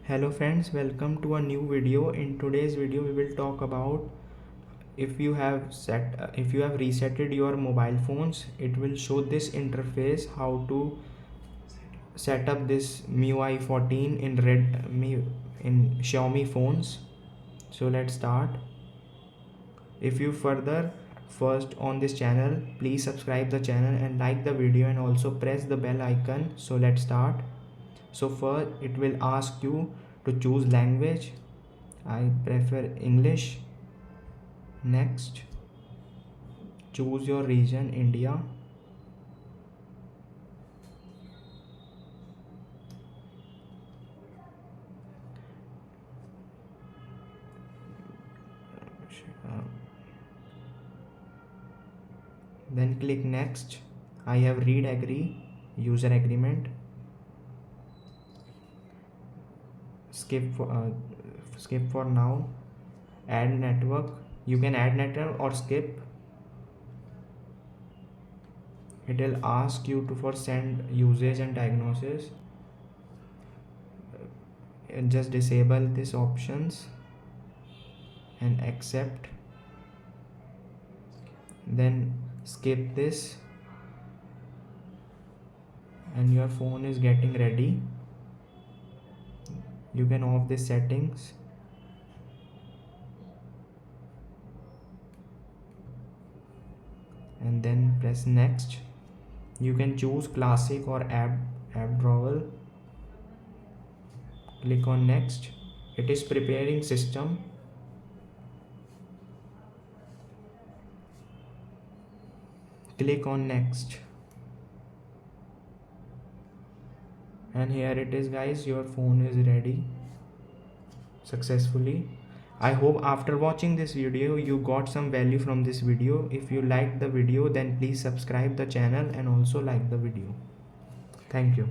Hello friends, welcome to a new video. In today's video we will talk about if you have resetted your mobile phones, it will show this interface how to set up this MIUI 14 in Redmi in Xiaomi phones. So let's start. If you further first on this channel, please subscribe the channel and like the video and also press the bell icon. So let's start. So first it will ask you to choose language. I prefer English. Next, choose your region, India. Then click next. I have read agree, user agreement. Skip for now. Add network. You can add network or skip. It will ask you to for send usage and diagnosis. Just disable these options and accept. Then skip this and your phone is getting ready. You can off the settings. And then press next. You can choose classic or app drawer. Click on next. It is preparing system. Click on next. And here it is guys, your phone is ready successfully. I hope after watching this video you got some value from this video. If you liked the video then please subscribe the channel and also like the video. Thank you.